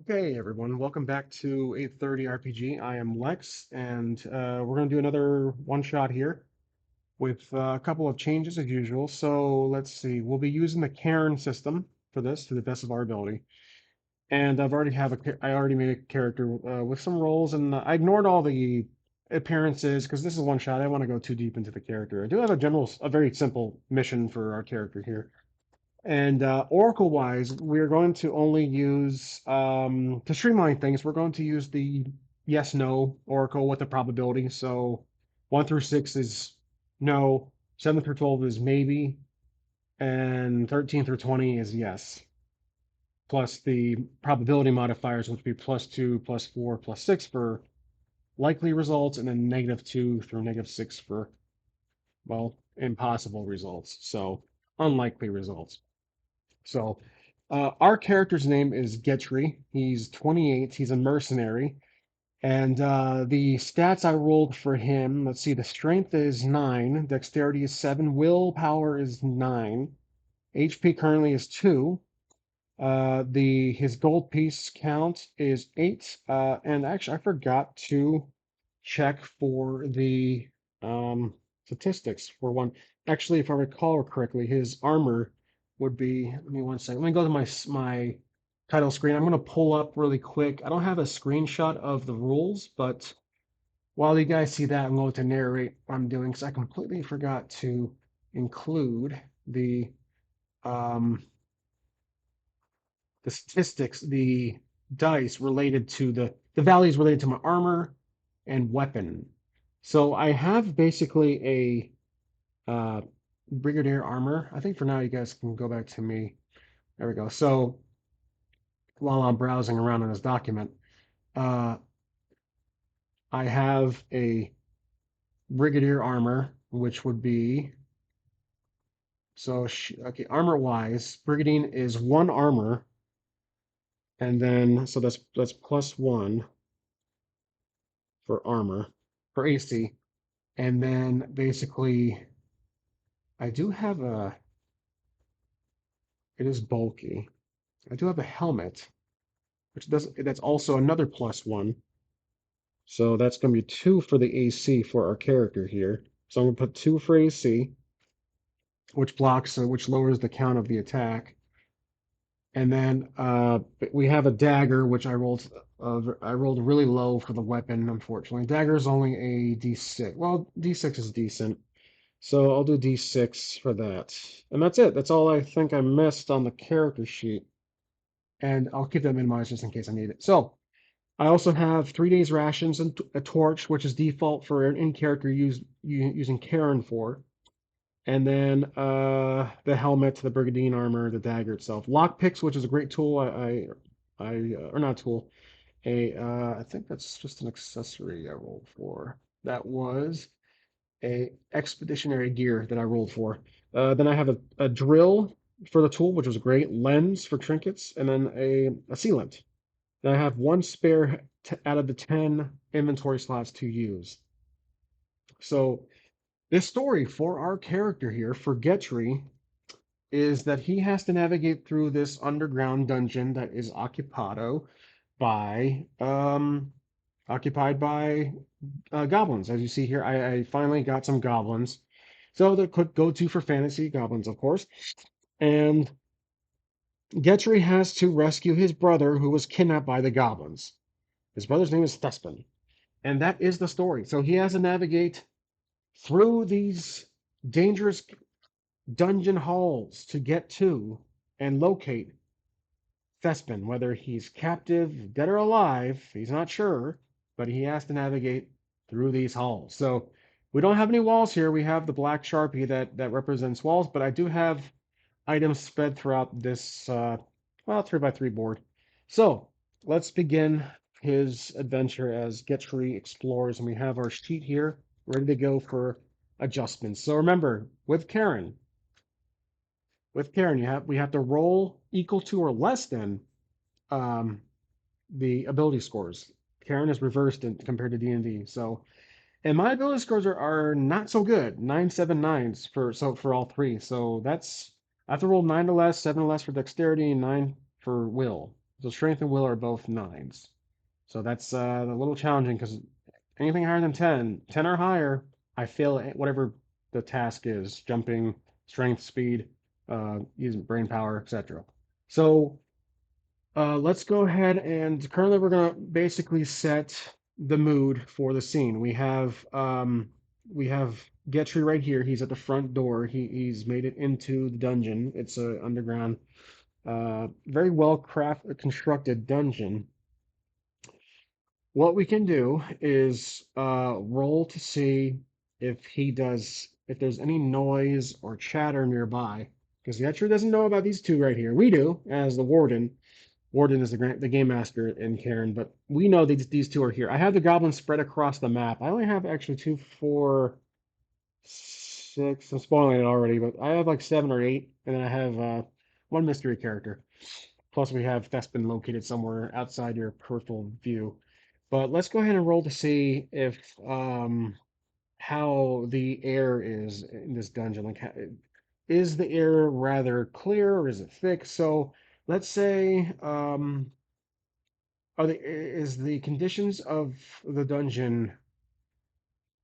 Okay, everyone, welcome back to 8:30 RPG. I am Lex, and we're going to do another one shot here with a couple of changes as usual. So let's see, we'll be using the Cairn system for this to the best of our ability. And I already made a character with some roles, and I ignored all the appearances because this is one shot. I don't want to go too deep into the character. I do have a very simple mission for our character here. And Oracle-wise, we're going to only use, to streamline things, we're going to use the yes/no Oracle with the probability. So 1 through 6 is no, 7 through 12 is maybe, and 13 through 20 is yes. Plus the probability modifiers, which would be +2, +4, +6 for likely results, and then -2 through -6 for, well, impossible results. So unlikely results. So, our character's name is Getry. He's 28. He's a mercenary. And the stats I rolled for him, let's see, the strength is 9, dexterity is 7, willpower is 9, HP currently is 2. The his gold piece count is 8. And actually, I forgot to check for the um, statistics for one. Actually, if I recall correctly, his armor would be. Let me one second. Let me go to my title screen. I'm going to pull up really quick. I don't have a screenshot of the rules, but while you guys see that, I'm going to narrate what I'm doing because I completely forgot to include um, the statistics, the dice related to the values related to my armor and weapon. So I have basically a brigadier armor. I think for now you guys can go back to me. There we go. So while I'm browsing around in this document, uh, I have a brigadier armor, which would be okay. Armor wise, brigadine is 1 armor, and then so that's +1 for armor for AC. And then basically, I do have it is bulky. I do have a helmet, that's also another +1. So that's going to be 2 for the AC for our character here. So I'm going to put 2 for AC, which lowers the count of the attack. And then we have a dagger, which I rolled really low for the weapon, unfortunately. Dagger is only a D6. Well, D6 is decent. So I'll do D6 for that. And that's it. That's all I think I missed on the character sheet. And I'll keep that minimized just in case I need it. So I also have 3 days rations and a torch, which is default for an in-character using Cairn for. And then the helmet, the Brigadine armor, the dagger itself. Lockpicks, which is a great tool. Or not a tool. I think that's just an accessory I rolled for. That was a expeditionary gear that I rolled for. Then I have a drill for the tool, which was great. Lens for trinkets, and then a sealant. Then I have one spare out of the 10 inventory slots to use. So this story for our character here, for Getry, is that he has to navigate through this underground dungeon that is by occupied by goblins. As you see here, I finally got some goblins. So the quick go-to for fantasy, goblins, of course. And Getry has to rescue his brother who was kidnapped by the goblins. His brother's name is Thespin. And that is the story. So he has to navigate through these dangerous dungeon halls to get to and locate Thespin, whether he's captive, dead or alive, he's not sure, but he has to navigate through these halls. So we don't have any walls here. We have the black Sharpie that represents walls, but I do have items spread throughout this, well, 3x3 board. So let's begin his adventure as Getry explores, and we have our sheet here ready to go for adjustments. So remember, with Cairn, we have to roll equal to or less than um, the ability scores. Cairn is reversed compared to D&D. So, and my ability scores are not so good. 9, 7, 9s for all three. So that's I have to roll 9 or less, 7 or less for dexterity, and 9 for will. So strength and will are both nines. So that's a little challenging because anything higher than 10, 10 or higher, I fail at whatever the task is, jumping, strength, speed, using brain power, etc. So let's go ahead and currently we're gonna basically set the mood for the scene. We have Getry right here. He's at the front door. He's made it into the dungeon. It's a underground, very well constructed dungeon. What we can do is roll to see if there's any noise or chatter nearby. Because the Etcher doesn't know about these two right here. We do, as the Warden. Warden is the game master in Cairn, but we know these two are here. I have the goblins spread across the map. I only have actually two, four, six. I'm spoiling it already, but I have like seven or eight, and then I have one mystery character. Plus, we have Thespin located somewhere outside your peripheral view. But let's go ahead and roll to see if how the air is in this dungeon. Like, is the air rather clear or is it thick? So let's say, is the conditions of the dungeon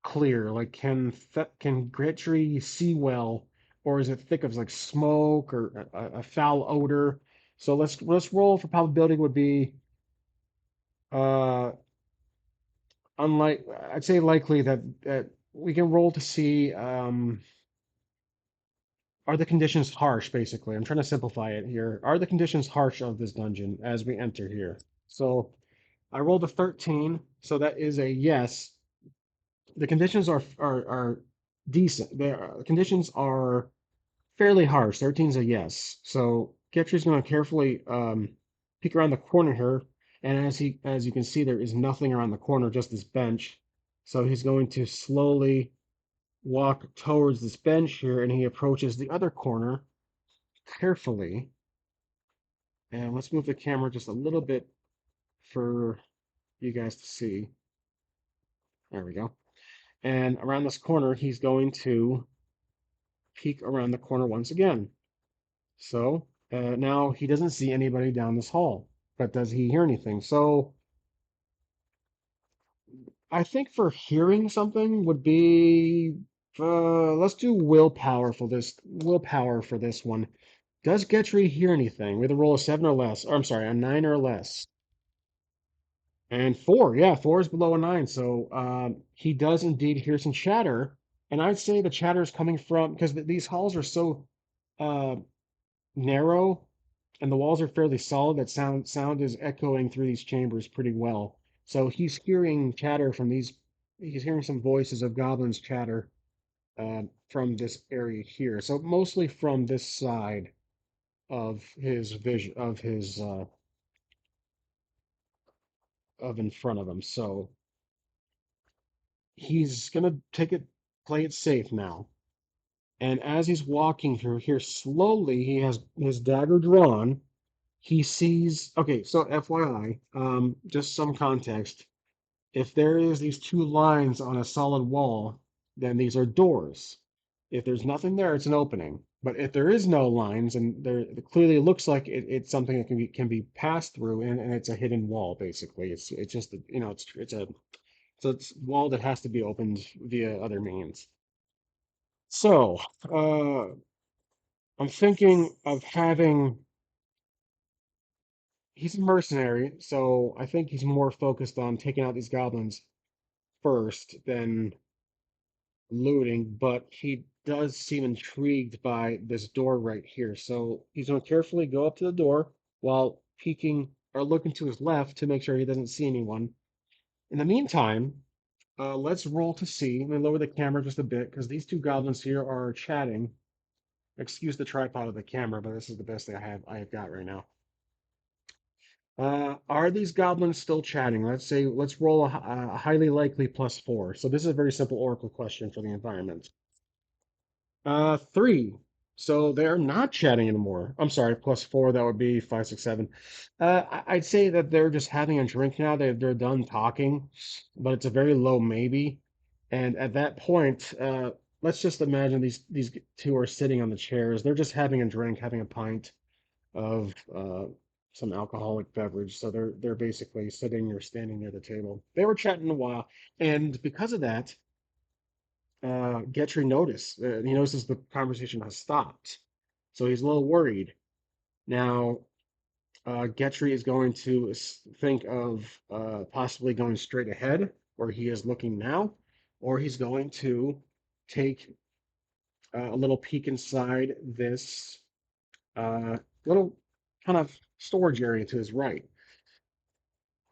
clear? Like, can Gretry see well, or is it thick of like smoke or a foul odor? So let's roll for probability would be uh unlike I'd say likely that we can roll to see are the conditions harsh basically. I'm trying to simplify it here. Are the conditions harsh of this dungeon as we enter here? So I rolled a 13, so that is a yes. The conditions are decent. The conditions are fairly harsh. 13 is a yes. So Getry's going to carefully peek around the corner here, and as you can see, there is nothing around the corner, just this bench. So he's going to slowly walk towards this bench here, and he approaches the other corner carefully. And let's move the camera just a little bit for you guys to see. There we go. And around this corner, he's going to peek around the corner once again. So now he doesn't see anybody down this hall, but does he hear anything? So I think for hearing something would be let's do willpower for this one. Does Getry hear anything with a roll of seven or less? Or I'm sorry, a nine or less. And four, yeah, four is below a nine. So he does indeed hear some chatter. And I'd say the chatter is coming from because these halls are so uh, narrow and the walls are fairly solid that sound is echoing through these chambers pretty well. So he's hearing chatter from these. He's hearing some voices of goblins chatter from this area here. So mostly from this side of his vision of in front of him. So he's gonna play it safe now. And as he's walking through here slowly, he has his dagger drawn. He sees, okay, so FYI, just some context. If there is these two lines on a solid wall, then these are doors. If there's nothing there, it's an opening. But if there is no lines and there it clearly looks like it's something that can be passed through and it's a hidden wall, basically. It's just it's a wall that has to be opened via other means. So, I'm thinking of having he's a mercenary, so I think he's more focused on taking out these goblins first than looting, but he does seem intrigued by this door right here. So he's going to carefully go up to the door while peeking or looking to his left to make sure he doesn't see anyone. In the meantime, let's roll to see. Let me lower the camera just a bit because these two goblins here are chatting. Excuse the tripod of the camera, but this is the best thing I have got right now. Are these goblins still chatting? Let's roll a highly likely +4. So this is a very simple Oracle question for the environment. Three. So they're not chatting anymore. I'm sorry, +4. That would be five, six, seven. I'd say that they're just having a drink now. They're done talking, but it's a very low maybe. And at that point, let's just imagine these two are sitting on the chairs. They're just having a drink, having a pint of some alcoholic beverage. So they're basically sitting or standing near the table. They were chatting a while, and because of that, Getry noticed. He notices the conversation has stopped, so he's a little worried. Now, Getry is going to think of possibly going straight ahead, where he is looking now, or he's going to take a little peek inside this little kind of storage area to his right.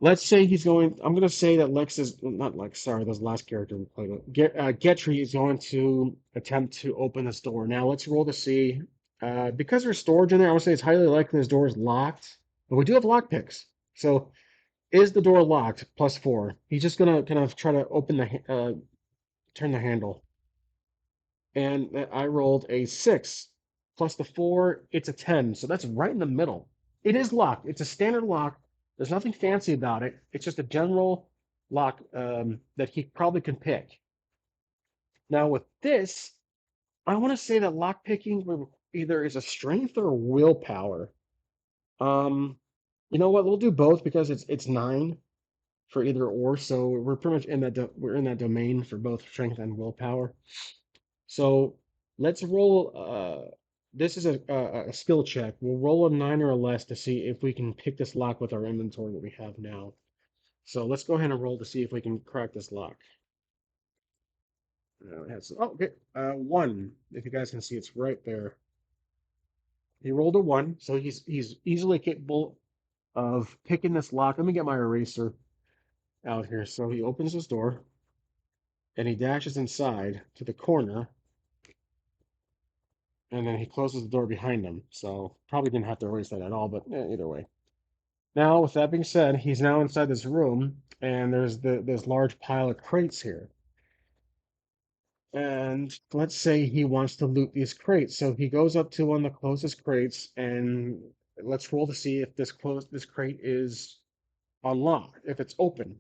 Let's say he's going. I'm going to say that Lex is not Lex. Sorry, that's the last character we played. Getry is going to attempt to open this door. Now let's roll to see. Because there's storage in there, I would say it's highly likely this door is locked. But we do have lock picks. So is the door locked? +4. He's just gonna kind of try to open turn the handle. And I rolled a 6 plus the 4. It's a 10. So that's right in the middle. It is locked. It's a standard lock. There's nothing fancy about it. It's just a general lock that he probably can pick. Now with this, I want to say that lock picking either is a strength or a willpower. Um, you know what? We'll do both because it's 9 for either or. So we're pretty much in we're in that domain for both strength and willpower. So let's roll. This is a skill check. We'll roll a 9 or less to see if we can pick this lock with our inventory that we have now. So let's go ahead and roll to see if we can crack this lock. Okay, 1. If you guys can see, it's right there. He rolled a 1, so he's easily capable of picking this lock. Let me get my eraser out here. So he opens his door and he dashes inside to the corner, and then he closes the door behind him. So probably didn't have to erase that at all, but either way. Now, with that being said, he's now inside this room, and there's this large pile of crates here. And let's say he wants to loot these crates. So he goes up to one of the closest crates, and let's roll to see if this crate is unlocked, if it's open.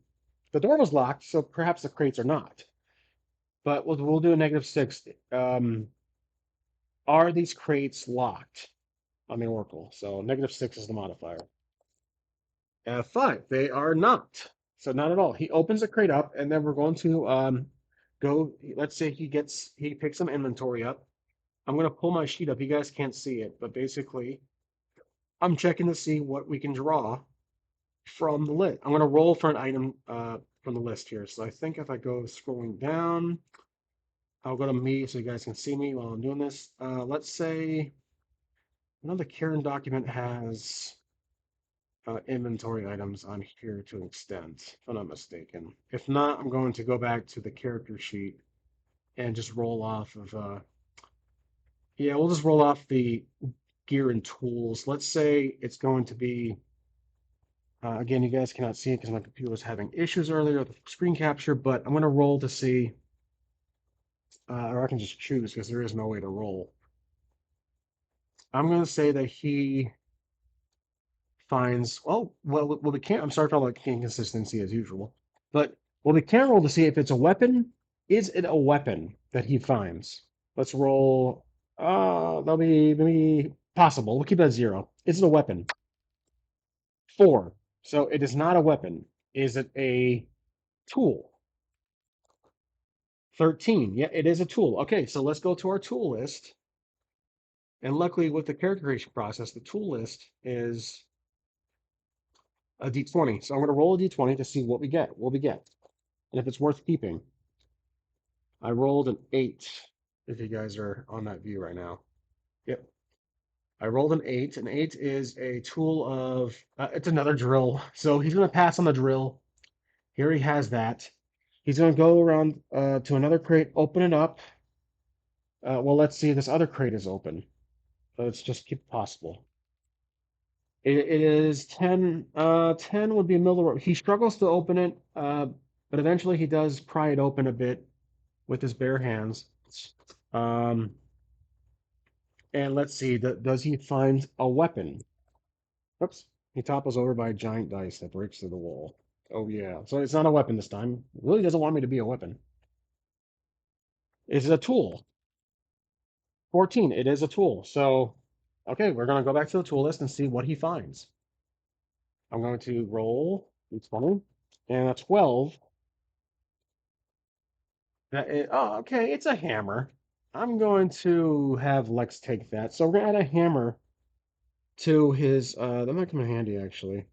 The door was locked, so perhaps the crates are not. But we'll do a -6. Are these crates locked on the Oracle? So -6 is the modifier. 5, they are not. So not at all. He opens the crate up, and then we're going to go. Let's say he picks some inventory up. I'm going to pull my sheet up. You guys can't see it, but basically, I'm checking to see what we can draw from the list. I'm going to roll for an item from the list here. So I think if I go scrolling down, I'll go to me so you guys can see me while I'm doing this. Let's say, I know the Cairn document has inventory items on here to an extent, if I'm not mistaken. If not, I'm going to go back to the character sheet and just roll off of, yeah, we'll just roll off the gear and tools. Let's say it's going to be, again, you guys cannot see it because my computer was having issues earlier with the screen capture, but I'm going to roll to see, or I can just choose because there is no way to roll. I'm going to say that he finds, oh, well, we can't, I'm sorry for all the inconsistency as usual, but well, we can roll to see if it's a weapon. Is it a weapon that he finds? Let's roll. That'll be maybe possible. We'll keep it at 0. Is it a weapon? 4. So it is not a weapon. Is it a tool? 13. Yeah, it is a tool. Okay, so let's go to our tool list. And luckily, with the character creation process, the tool list is a d20. So I'm going to roll a d20 to see what we get. And if it's worth keeping. I rolled an 8, if you guys are on that view right now. Yep. I rolled an 8. An 8 is a tool of, it's another drill. So he's going to pass on the drill. Here he has that. He's going to go around to another crate, open it up. Well, let's see, this other crate is open. Let's just keep it possible. It is 10. 10 would be a middle of the road. He struggles to open it, but eventually he does pry it open a bit with his bare hands. Um, and let's see, does he find a weapon? Oops. He topples over by a giant dice that breaks through the wall. Oh, yeah. So it's not a weapon this time. Really doesn't want me to be a weapon. Is it a tool? 14. It is a tool. So, okay, we're going to go back to the tool list and see what he finds. I'm going to roll d20, and a 12. Oh, okay, it's a hammer. I'm going to have Lex take that. So we're gonna add a hammer to his. That might come in handy actually.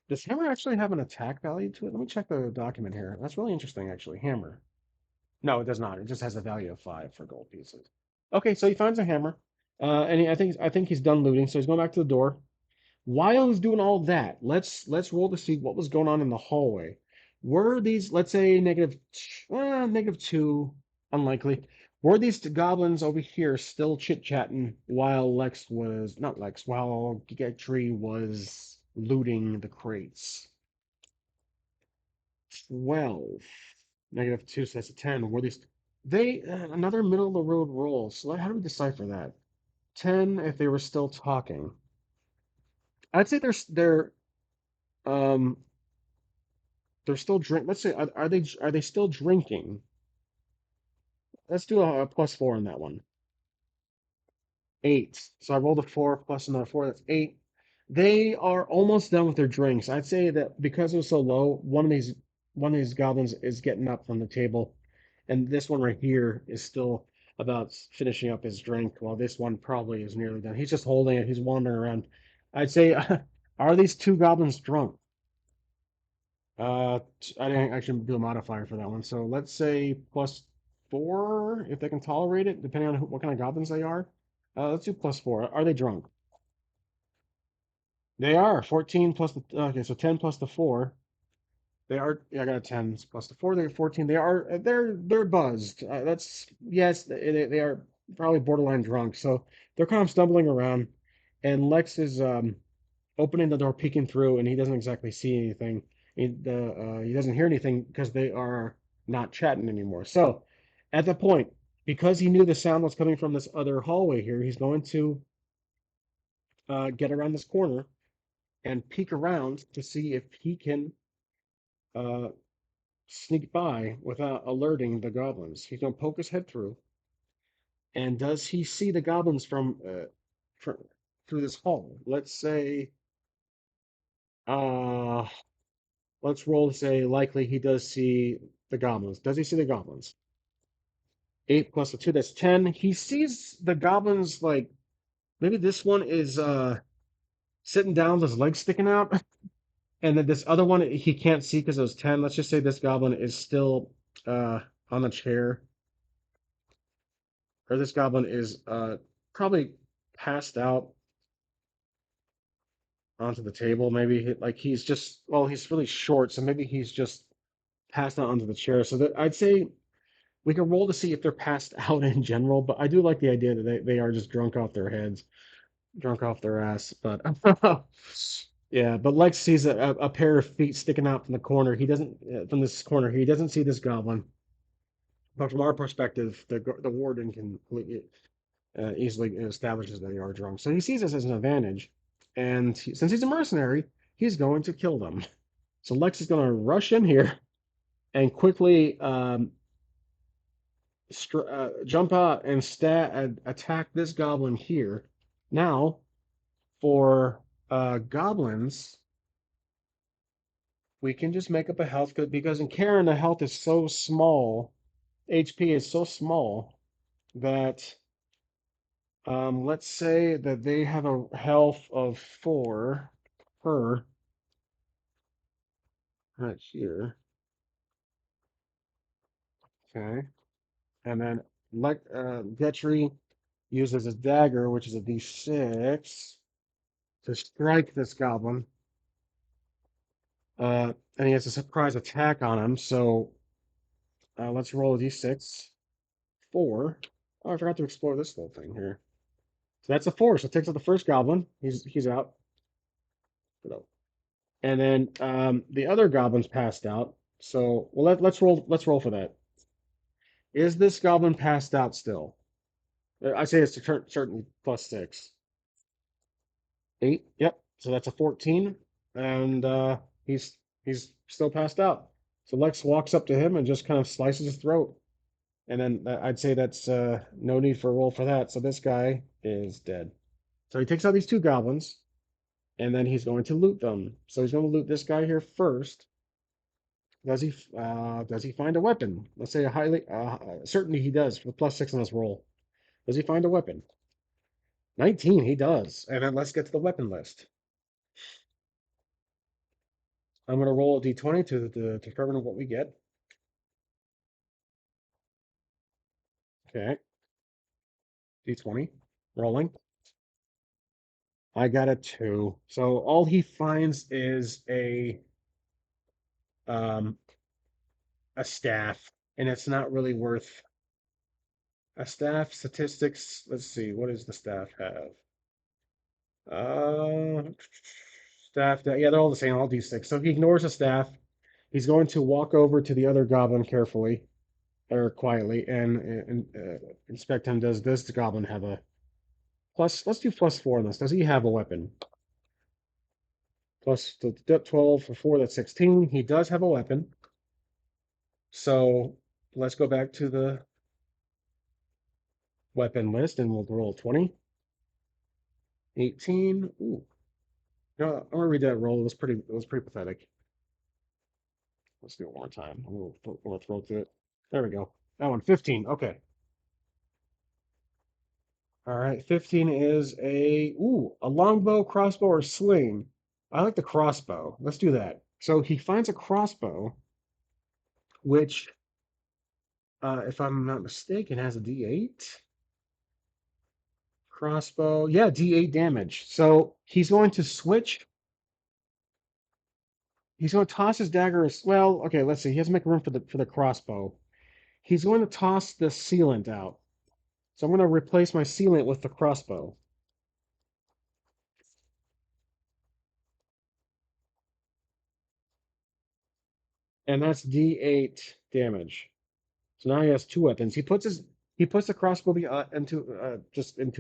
Does hammer actually have an attack value to it? Let me check the document here. That's really interesting, actually. Hammer. No, it does not. It just has a value of 5 for gold pieces. Okay, so he finds a hammer, and I think he's done looting, so he's going back to the door. While he's doing all that, let's roll to see what was going on in the hallway. Were these, let's say, -2, unlikely. Were these goblins over here still chit-chatting while Lex was, not Lex, while Getry was looting the crates? 12. -2, so that's a 10. Were these, another middle of the road roll. So how do we decipher that? 10 if they were still talking. I'd say um they're still drink. Let's say, are they still drinking? Let's do a +4 on that one. 8. So I rolled a 4 plus another 4. That's 8. They are almost done with their drinks. I'd say that because it was so low, one of these goblins is getting up from the table, and this one right here is still about finishing up his drink, while this one probably is nearly done. He's just holding it. He's wandering around. I'd say, are these two goblins drunk? I didn't actually do a modifier for that one. So let's say +4 if they can tolerate it, depending on what kind of goblins they are. Let's do +4. Are they drunk? They are. 14 plus the, okay, so 10 plus the 4. They are, yeah, I got a 10 plus the 4. They're 14. They're buzzed. That's, yes, they are probably borderline drunk. So they're kind of stumbling around, and Lex is opening the door, peeking through, and he doesn't exactly see anything. He doesn't hear anything because they are not chatting anymore. So, at that point, because he knew the sound was coming from this other hallway here, he's going to get around this corner and peek around to see if he can uh, sneak by without alerting the goblins. He's going to poke his head through, and does he see the goblins from through this hall? Uh, let's roll to say likely he does see the goblins. Does he see the goblins? 8 plus the 2, that's 10. He sees the goblins, like maybe this one is sitting down with his legs sticking out, and then this other one he can't see because it was 10. Let's just say this goblin is still uh on the chair, or this goblin is probably passed out onto the table. Maybe like he's just, well, he's really short, so maybe he's just passed out onto the chair. So that I'd say we can roll to see if they're passed out in general, but I do like the idea that they are just drunk off their heads, drunk off their ass. But yeah, but Lex sees a pair of feet sticking out from the corner. He doesn't, from this corner. He doesn't see this goblin. But from our perspective, the warden can easily establishes that they are drunk. So he sees this as an advantage, and since he's a mercenary, he's going to kill them. So Lex is going to rush in here and quickly jump out and attack this goblin here. Now, for goblins, we can just make up a health because in Cairn the health is so small, HP is so small that let's say that they have a health of 4 per right here. Okay, and then like Getry uses his dagger, which is a D6, to strike this goblin. And he has a surprise attack on him. So let's roll a d6. 4. Oh, I forgot to explore this little thing here. So that's a 4. So it takes out the first goblin. He's out. And then the other goblin's passed out. So well, let's roll for that. Is this goblin passed out still? I say it's certainly +6. 8. Yep. So that's a 14, and he's still passed out. So Lex walks up to him and just kind of slices his throat. And then I'd say that's no need for a roll for that. So this guy is dead. So he takes out these two goblins. and then he's going to loot them. So he's going to loot this guy here first. Does he find a weapon? Let's say a highly certainly he does with +6 on this roll. Does he find a weapon? 19, he does. And then let's get to the weapon list. I'm going to roll a d20 to determine what we get. Okay, d20, rolling. I got a 2. So all he finds is um, a staff, and it's not really worth a staff. Statistics. Let's see. What does the staff have? Uh, staff. Yeah, they're all the same. All d6. So he ignores the staff. He's going to walk over to the other goblin carefully or quietly and inspect him. Does this goblin have a plus? Let's do +4 on this. Does he have a weapon? Plus the 12 for 4. That's 16. He does have a weapon. So let's go back to the weapon list and we'll roll 20. 18. Ooh. No, I'm gonna read that roll. It was pretty pathetic. Let's do it one more time. We'll throw through it. There we go. That one, 15. Okay. All right. 15 is a longbow, crossbow, or sling. I like the crossbow. Let's do that. So he finds a crossbow, which, if I'm not mistaken, has a D8. Crossbow. Yeah, D8 damage. So he's going to switch. He's going to toss his dagger. Well, okay, let's see. He has to make room for the crossbow. He's going to toss the sealant out. So I'm going to replace my sealant with the crossbow. And that's D8 damage. So now he has 2 weapons. He puts the crossbow into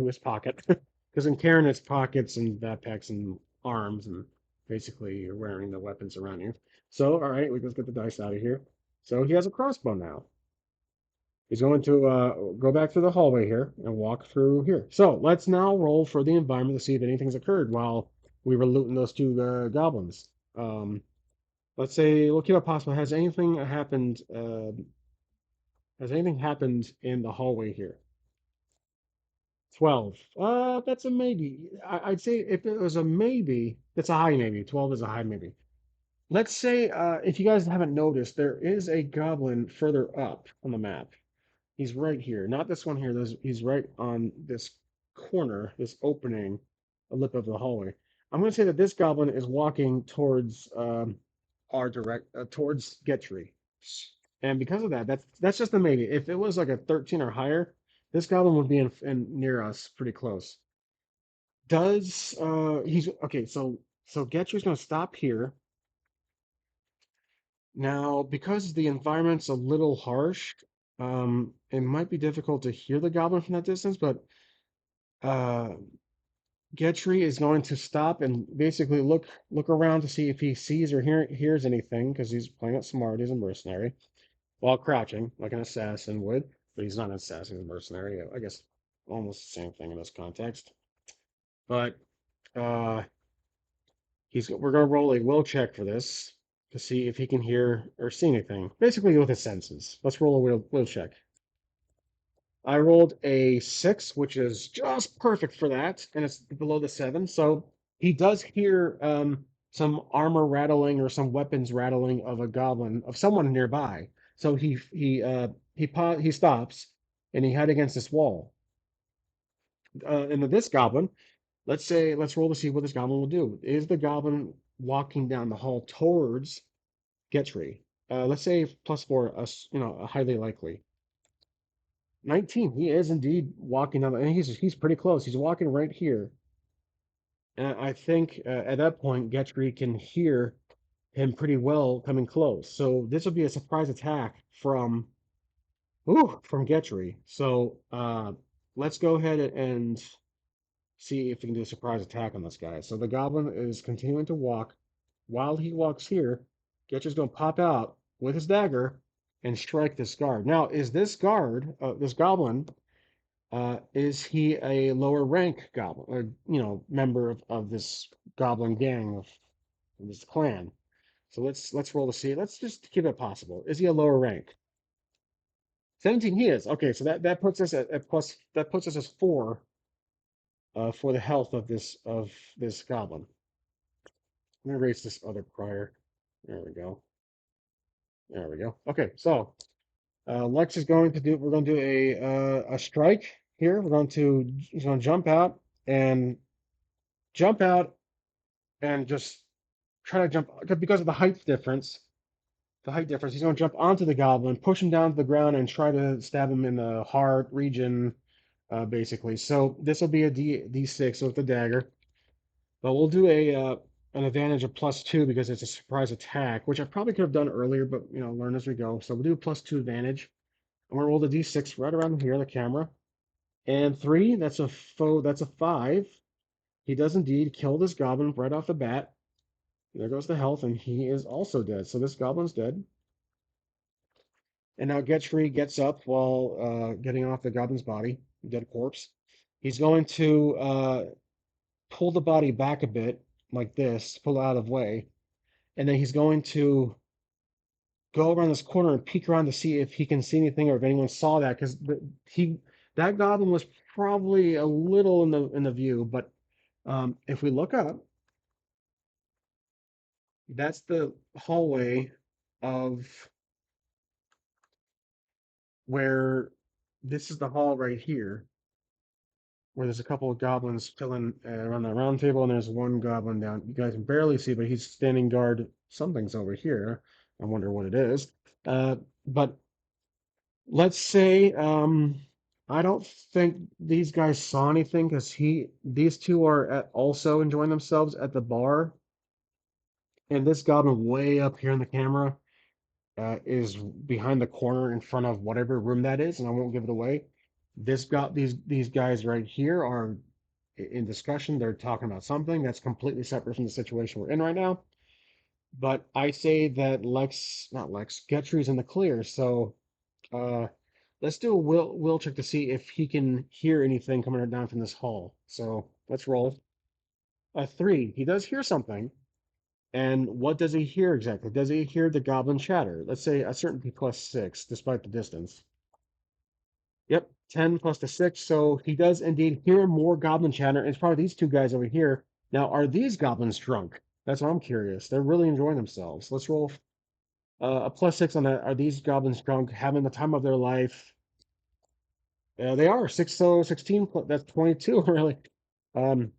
his pocket. Because in Cairn it's pockets and backpacks and arms and basically you're wearing the weapons around you. So all right, let's get the dice out of here. So he has a crossbow now. He's going to go back through the hallway here and walk through here. So let's now roll for the environment to see if anything's occurred while we were looting those 2 goblins. Let's say, look at possible. Has anything happened in the hallway here? 12. That's a maybe. I'd say if it was a maybe, that's a high maybe. 12 is a high maybe. Let's say, if you guys haven't noticed, there is a goblin further up on the map. He's right here, not this one here. He's right on this corner, this opening, a lip of the hallway. I'm going to say that this goblin is walking towards towards Getry, and because of that, that's just a maybe. If it was like a 13 or higher, this goblin would be in near us, pretty close. Does he's okay? So Getry's going to stop here now because the environment's a little harsh. It might be difficult to hear the goblin from that distance, but uh, Getry is going to stop and basically look around to see if he sees or hears anything because he's playing it smart. He's a mercenary while crouching like an assassin would, but he's not an assassin. He's a mercenary. I guess almost the same thing in this context. But uh, we're going to roll a will check for this to see if he can hear or see anything. Basically, with his senses. Let's roll a will check. I rolled a 6, which is just perfect for that, and it's below the 7. So he does hear some armor rattling or some weapons rattling of a goblin of someone nearby. So he stops and he head against this wall. And this goblin, let's roll to see what this goblin will do. Is the goblin walking down the hall towards Getry? Let's say +4, highly likely. 19. He is indeed walking down, and he's pretty close. He's walking right here. And I think at that point, Getry can hear him pretty well coming close. So this will be a surprise attack from Getry. So let's go ahead and see if we can do a surprise attack on this guy. So the goblin is continuing to walk. While he walks here, Getry's going to pop out with his dagger and strike this guard. Now, is this guard, this goblin, Is he a lower rank goblin, or member of this goblin gang of this clan? So let's roll to see. Let's just keep it possible. Is he a lower rank? 17 he is. Okay, so that puts us at plus that puts us as 4 for the health of this goblin. I'm gonna erase this other prior. There we go. There we go. Okay, so Lex is going to do. We're going to do a strike here. He's going to jump out and just try to jump because of the height difference. The height difference. He's going to jump onto the goblin, push him down to the ground, and try to stab him in the heart region, basically. So this will be a D6 with the dagger, but we'll do a an advantage of +2 because it's a surprise attack, which I probably could have done earlier, but learn as we go. So we'll do a +2 advantage. I'm gonna roll the D6 right around here, the camera. And 3, that's a 5. He does indeed kill this goblin right off the bat. There goes the health, and he is also dead. So this goblin's dead. And now Getchry gets up while getting off the goblin's body, dead corpse. He's going to pull the body back a bit, like this, pull it out of the way. And then he's going to go around this corner and peek around to see if he can see anything or if anyone saw that, because he that goblin was probably a little in the view. But if we look up, that's the hallway of where this is the hall right here, where there's a couple of goblins chilling around the round table, and there's one goblin down. You guys can barely see, but he's standing guard. Something's over here. I wonder what it is. But let's say I don't think these guys saw anything because these two are also enjoying themselves at the bar, and this goblin way up here in the camera is behind the corner in front of whatever room that is, and I won't give it away. These guys right here are in discussion. They're talking about something that's completely separate from the situation we're in right now. But I say that not Lex, Getry's in the clear. So uh, let's do a will check to see if he can hear anything coming down from this hall. So let's roll. A 3. He does hear something. And what does he hear exactly? Does he hear the goblin chatter? Let's say a certainty +6, despite the distance. Yep, 10 plus the 6. So he does indeed hear more goblin chatter. And it's probably these two guys over here. Now, are these goblins drunk? That's what I'm curious. They're really enjoying themselves. Let's roll a +6 on that. Are these goblins drunk, having the time of their life? They are 6, so 16. That's 22, really. Um,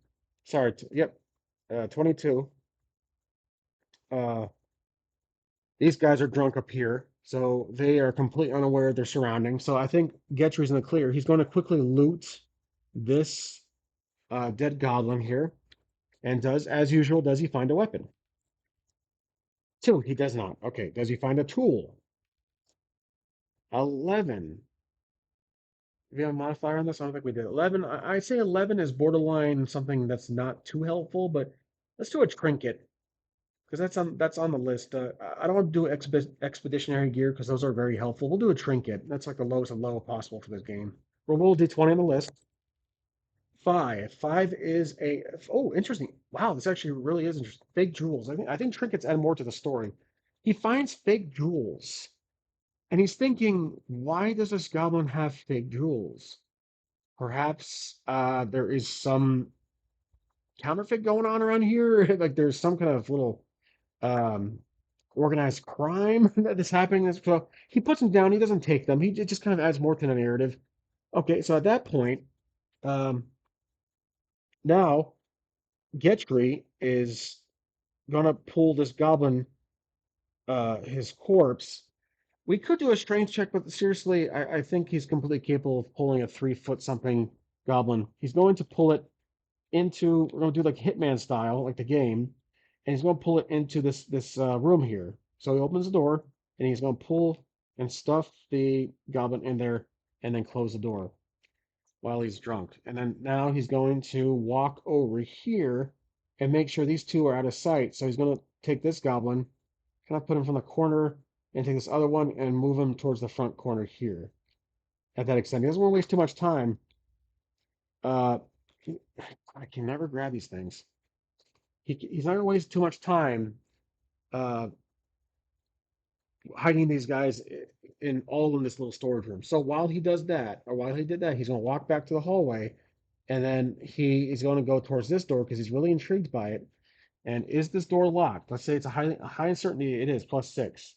sorry. Yep, 22. Uh, these guys are drunk up here, so they are completely unaware of their surroundings. So I think Getry's in the clear. He's going to quickly loot this dead goblin here, and as usual, does he find a weapon? 2, he does not. Okay, does he find a tool? 11. Do we have a modifier on this? I don't think we did. 11. I'd say 11 is borderline something that's not too helpful, but let's do a trinket because that's on the list. I don't want to do expeditionary gear because those are very helpful. We'll do a trinket. That's like the lowest of low possible for this game. We'll roll D20 on the list. 5. 5 is a interesting. Wow, this actually really is interesting. Fake jewels. I think trinkets add more to the story. He finds fake jewels, and he's thinking, why does this goblin have fake jewels? Perhaps there is some counterfeit going on around here. Like there's some kind of little um, organized crime that is happening. So he puts them down. He doesn't take them. It just kind of adds more to the narrative. Okay, so at that point, um, now Getchry is gonna pull this goblin, his corpse. We could do a strength check, but seriously, I think he's completely capable of pulling a 3 foot something goblin. He's going to pull it into. We're gonna do like Hitman style, like the game, and he's gonna pull it into this room here. So he opens the door, and he's gonna pull and stuff the goblin in there, and then close the door while he's drunk. And then now he's going to walk over here and make sure these two are out of sight. So he's gonna take this goblin, kind of put him from the corner, and take this other one and move him towards the front corner here. At that extent, he doesn't want to waste too much time. Uh, I can never grab these things. He's not gonna waste too much time uh, hiding these guys in all in this little storage room. So while he does that, or while he did that, he's gonna walk back to the hallway, and then he is going to go towards this door because he's really intrigued by it. And is this door locked? Let's say it's a high uncertainty. It is +6.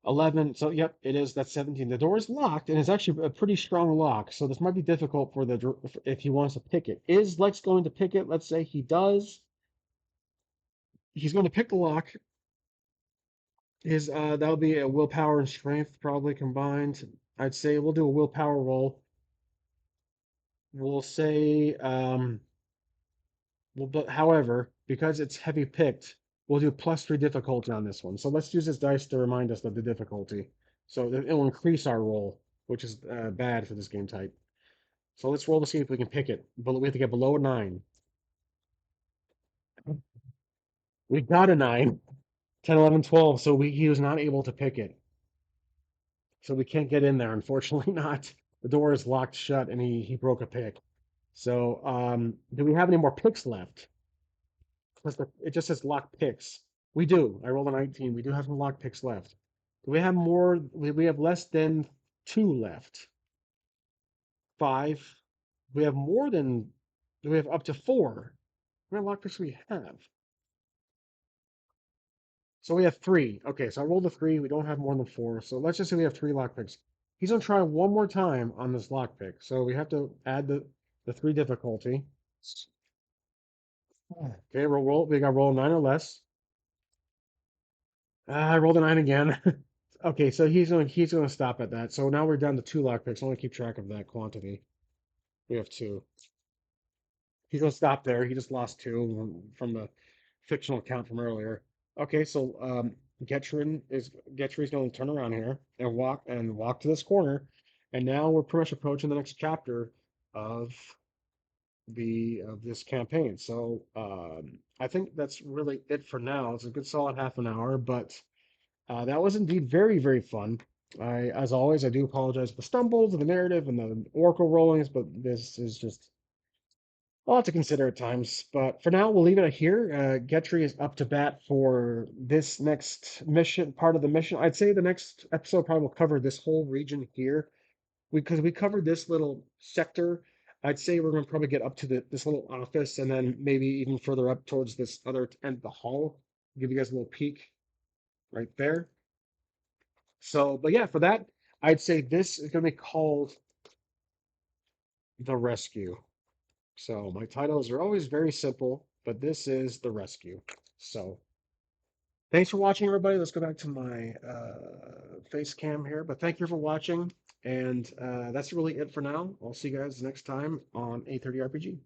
11. So, yep, it is. That's 17. The door is locked, and it's actually a pretty strong lock. So this might be difficult for if he wants to pick it. Is Lex going to pick it? Let's say he does. He's going to pick the lock. His that'll be a willpower and strength probably combined. I'd say we'll do a willpower roll. We'll say well, but however, because it's heavy picked, we'll do +3 difficulty on this one. So let's use this dice to remind us of the difficulty. So it will increase our roll, which is bad for this game type. So let's roll to see if we can pick it. But we have to get below a 9. We got a 9. 10, 11, 12. So he was not able to pick it. So we can't get in there, unfortunately not. The door is locked shut and he broke a pick. So do we have any more picks left? It just says locked picks. We do. I rolled a 19. We do have some locked picks left. Do we have more? We have less than 2 left. 5. We have more than. Do we have up to 4? How many locked picks do we have? So we have 3. Okay, so I rolled a 3. We don't have more than 4. So let's just say we have 3 lock picks. He's gonna try one more time on this lock pick. So we have to add the 3 difficulty. Okay, roll. We got roll 9 or less. I rolled a 9 again. Okay, so he's gonna stop at that. So now we're down to 2 lock picks. I want to keep track of that quantity. We have 2. He's gonna stop there. He just lost 2 from the fictional count from earlier. Okay, so Getry's going to turn around here and walk to this corner, and now we're pretty much approaching the next chapter of the of this campaign. So I think that's really it for now. It's a good solid half an hour, but that was indeed very, very fun. As always, I do apologize for the stumbles of the narrative and the oracle rollings, but this is just a lot to consider at times. But for now, we'll leave it here. Getry is up to bat for this next mission, part of the mission. I'd say the next episode probably will cover this whole region here. Because we covered this little sector, I'd say we're going to probably get up to this little office and then maybe even further up towards this other end of the hall. Give you guys a little peek right there. So, but yeah, for that, I'd say this is going to be called The Rescue. So my titles are always very simple, but this is The Rescue. So thanks for watching, everybody. Let's go back to my face cam here. But thank you for watching. And that's really it for now. I'll see you guys next time on A30 RPG.